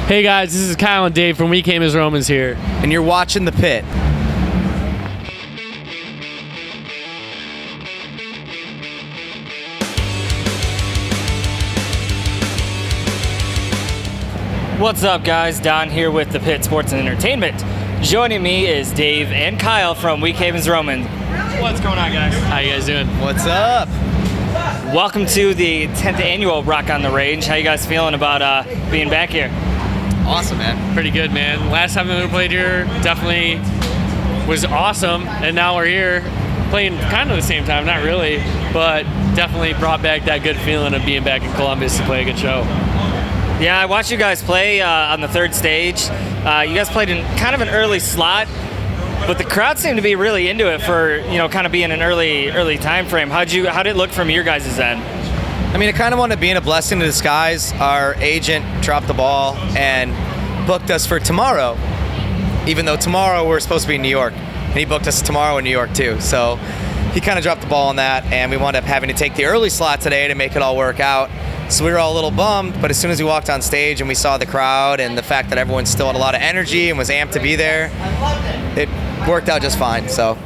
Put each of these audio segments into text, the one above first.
Hey guys, this is Kyle and Dave from We Came as Romans here. And you're watching The Pit. What's up, guys? Don here with The Pit Sports and Entertainment. Joining me is Dave and Kyle from We Came as Romans. What's going on, guys? How you guys doing? What's up? Welcome to the 10th annual Rock on the Range. How you guys feeling about being back here? Awesome, man. Pretty good, man. Last time we played here definitely was awesome, and now we're here playing kind of the same time, not really, but definitely brought back that good feeling of being back in Columbus to play a good show. Yeah, I watched you guys play on the third stage. You guys played in kind of an early slot, but the crowd seemed to be really into it for, kind of being an early time frame. How'd it look from your guys' end? I mean, it kind of wanted to be a blessing in disguise. Our agent dropped the ball and booked us for tomorrow, even though tomorrow we're supposed to be in New York. And he booked us tomorrow in New York, too. So he kind of dropped the ball on that, and we wound up having to take the early slot today to make it all work out. So we were all a little bummed, but as soon as we walked on stage and we saw the crowd and the fact that everyone still had a lot of energy and was amped to be there, it worked out just fine. So.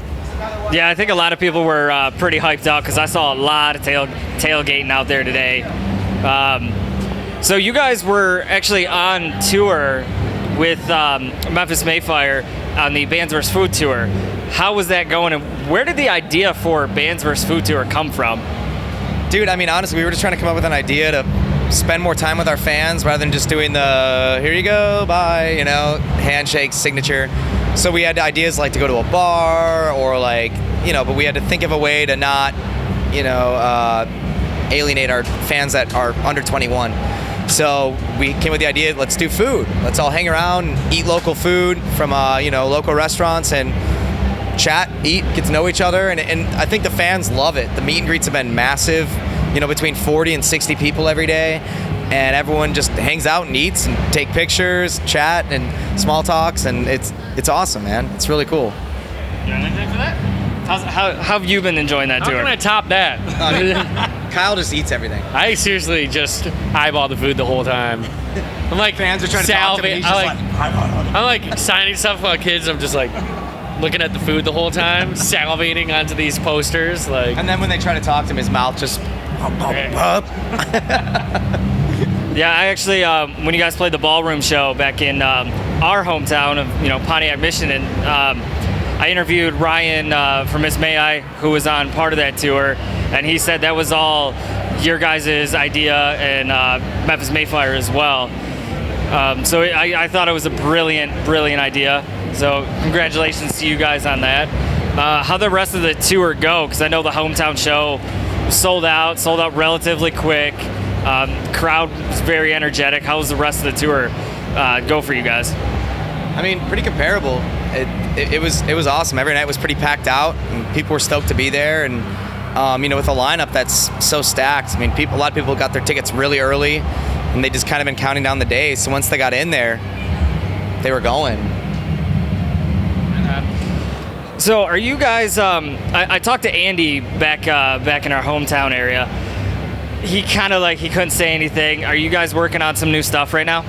Yeah, I think a lot of people were pretty hyped up because I saw a lot of tailgating out there today. So you guys were actually on tour with Memphis Mayfire on the Bands vs. Food Tour. How was that going, and where did the idea for Bands vs. Food Tour come from? Dude, I mean, honestly, we were just trying to come up with an idea to spend more time with our fans rather than just doing the, here you go, bye, handshake, signature. So we had ideas like to go to a bar or but we had to think of a way to not, alienate our fans that are under 21. So we came with the idea, let's do food. Let's all hang around, eat local food from, local restaurants and chat, eat, get to know each other, and I think the fans love it. The meet and greets have been massive, between 40 and 60 people every day, and everyone just hangs out and eats and take pictures, chat, and small talks, and it's awesome, man. It's really cool. You got anything for that? How have you been enjoying that tour? How can I top that? Kyle just eats everything. I seriously just eyeball the food the whole time. I'm like fans are trying to talk to me. I'm like signing stuff about kids. I'm just like looking at the food the whole time, salivating onto these posters, And then when they try to talk to him, his mouth just. Yeah, I actually, when you guys played the ballroom show back in our hometown of Pontiac, Michigan, I interviewed Ryan from Miss May I, who was on part of that tour, and he said that was all your guys' idea and Memphis Mayfire as well. So I thought it was a brilliant idea. So congratulations to you guys on that. How'd the rest of the tour go? Because I know the hometown show sold out relatively quick. Crowd was very energetic. How was the rest of the tour go for you guys? I mean, pretty comparable. It was awesome. Every night was pretty packed out, and people were stoked to be there. And with a lineup that's so stacked, I mean, a lot of people got their tickets really early, and they just kind of been counting down the days. So once they got in there, they were going. So are you guys, I talked to Andy back in our hometown area. He kind of he couldn't say anything. Are you guys working on some new stuff right now?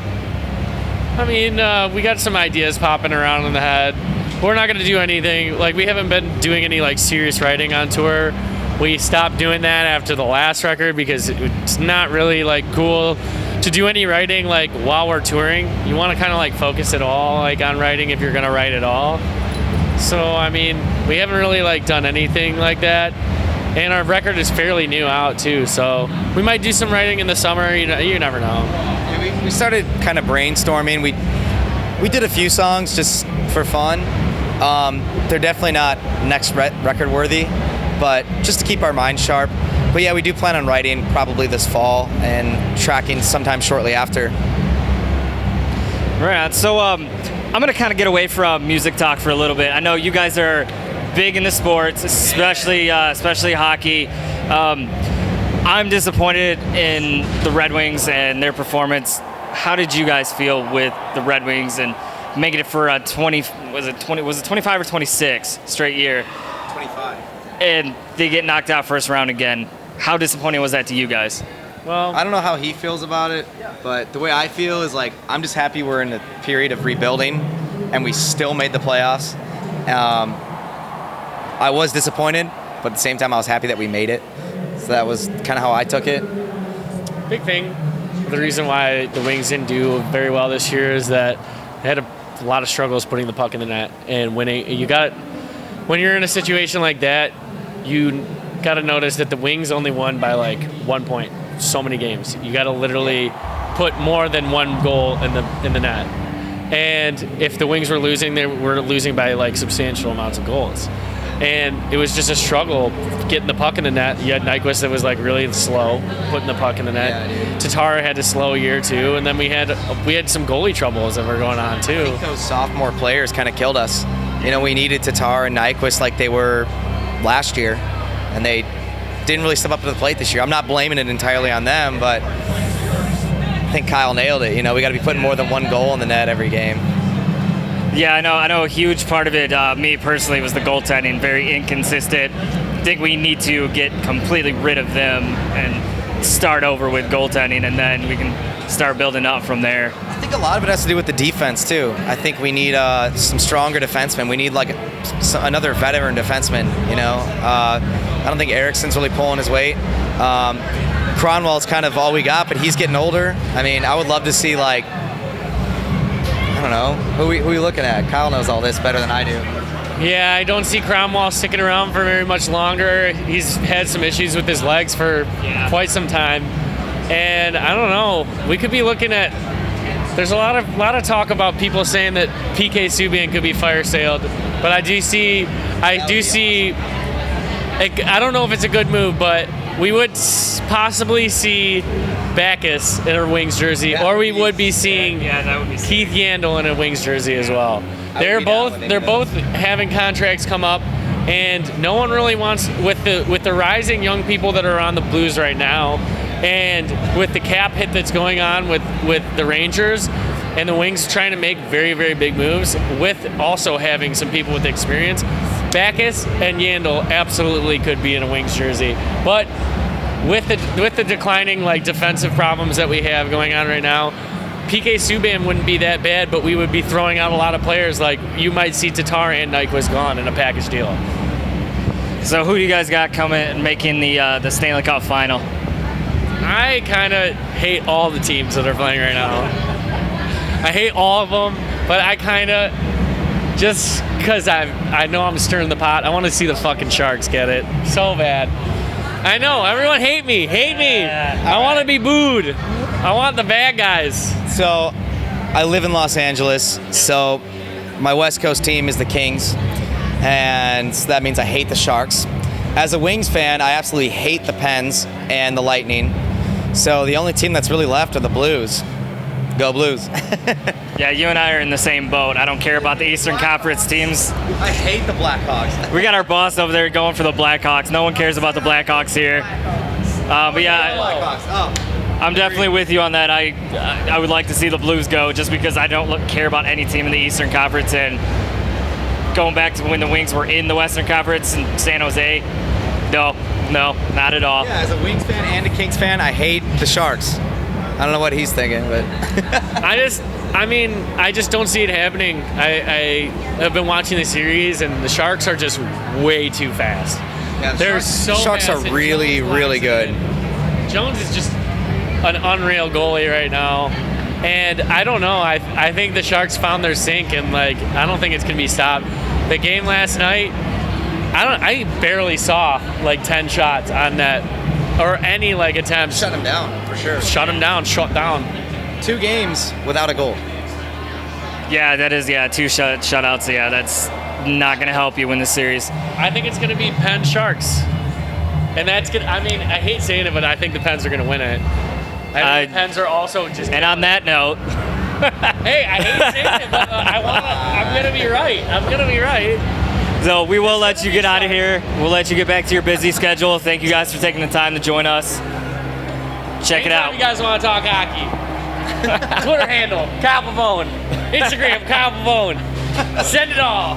I mean, we got some ideas popping around in the head. We're not going to do anything, we haven't been doing any serious writing on tour. We stopped doing that after the last record because it's not really cool to do any writing while we're touring. You want to kind of focus it all on writing if you're going to write at all. So, I mean, we haven't really done anything like that. And our record is fairly new out too, so we might do some writing in the summer. You never know. Yeah, we started kind of brainstorming. We did a few songs just for fun. They're definitely not next record worthy, but just to keep our minds sharp. But yeah, we do plan on writing probably this fall and tracking sometime shortly after. Right. So I'm gonna kind of get away from music talk for a little bit. I know you guys are big into sports, especially hockey. I'm disappointed in the Red Wings and their performance. How did you guys feel with the Red Wings and making it for a 25 or 26 straight year? 25. And they get knocked out first round again. How disappointing was that to you guys? Well, I don't know how he feels about it, but the way I feel is like I'm just happy we're in a period of rebuilding, and we still made the playoffs. I was disappointed, but at the same time I was happy that we made it. So that was kind of how I took it. big thing. The reason why the Wings didn't do very well this year is that they had a lot of struggles putting the puck in the net, and when you're in a situation like that, you got to notice that the Wings only won by like 1 point. So many games. You got to literally put more than one goal in the net. And if the Wings were losing, they were losing by like substantial amounts of goals. And it was just a struggle getting the puck in the net. You had Nyquist that was like really slow putting the puck in the net. Yeah, Tatar had a slow year too, and then we had some goalie troubles that were going on too. I think those sophomore players kind of killed us. You know, we needed Tatar and Nyquist like they were last year, and they didn't really step up to the plate this year. I'm not blaming it entirely on them, but I think Kyle nailed it. You know, we got to be putting more than one goal in the net every game. Yeah, I know a huge part of it, me personally, was the goaltending, very inconsistent. I think we need to get completely rid of them and start over with goaltending, and then we can start building up from there. I think a lot of it has to do with the defense, too. I think we need some stronger defensemen. We need like another veteran defenseman, you know. I don't think Ericsson's really pulling his weight. Cronwell's kind of all we got, but he's getting older. I mean, I would love to see, like, I don't know, who we looking at? Kyle knows all this better than I do. Yeah, I don't see Cromwell sticking around for very much longer. He's had some issues with his legs for quite some time. And I don't know, we could be looking at, there's a lot of talk about people saying that PK Subban could be fire sailed, but I do see, I don't know if it's a good move, but we would possibly see Backus in a Wings jersey, or we would be seeing Keith Yandel in a Wings jersey as well. They're both having contracts come up, and no one really wants, with the rising young people that are on the Blues right now, and with the cap hit that's going on with the Rangers and the Wings trying to make very, very big moves, with also having some people with experience, Backus and Yandel absolutely could be in a Wings jersey. But with the declining like defensive problems that we have going on right now, PK Subban wouldn't be that bad, but we would be throwing out a lot of players. Like you might see Tatar and Nyquist gone in a package deal. So who do you guys got coming and making the Stanley Cup final? I kind of hate all the teams that are playing right now. I hate all of them, but I kind of, just because I know I'm stirring the pot, I want to see the fucking Sharks get it so bad. I know, everyone hate me. I want to be booed. I want the bad guys. So, I live in Los Angeles, so my West Coast team is the Kings, and that means I hate the Sharks. As a Wings fan, I absolutely hate the Pens and the Lightning, so the only team that's really left are the Blues. Go Blues. Yeah, you and I are in the same boat. I don't care about the Eastern Conference teams. I hate the Blackhawks. We got our boss over there going for the Blackhawks. No one cares about the Blackhawks here. But yeah, Blackhawks. Oh. I'm definitely with you on that. I would like to see the Blues go, just because I don't care about any team in the Eastern Conference. And going back to when the Wings were in the Western Conference in San Jose, no, not at all. Yeah, as a Wings fan and a Kings fan, I hate the Sharks. I don't know what he's thinking, but I just don't see it happening. I have been watching the series, and the Sharks are just way too fast. Yeah, They're so Sharks fast, are really, really good. Jones is just an unreal goalie right now, and I don't know. I think the Sharks found their sink, and like I don't think it's gonna be stopped. The game last night, I barely saw like 10 shots on net or any like attempts. Shut him down for sure. Shut down. 2 games without a goal. Yeah, that is, 2 shutouts. Yeah, that's not going to help you win the series. I think it's going to be Penn Sharks. And that's good. I mean, I hate saying it, but I think the Pens are going to win it. I think the Pens are also just. And on that note. Hey, I hate saying it, but I'm going to be right. I'm going to be right. So we will let you get out of here. We'll let you get back to your busy schedule. Thank you guys for taking the time to join us. Check it out. If you guys want to talk hockey. Twitter handle, Kyle Pavone. Instagram, Kyle Pavone. Send it all.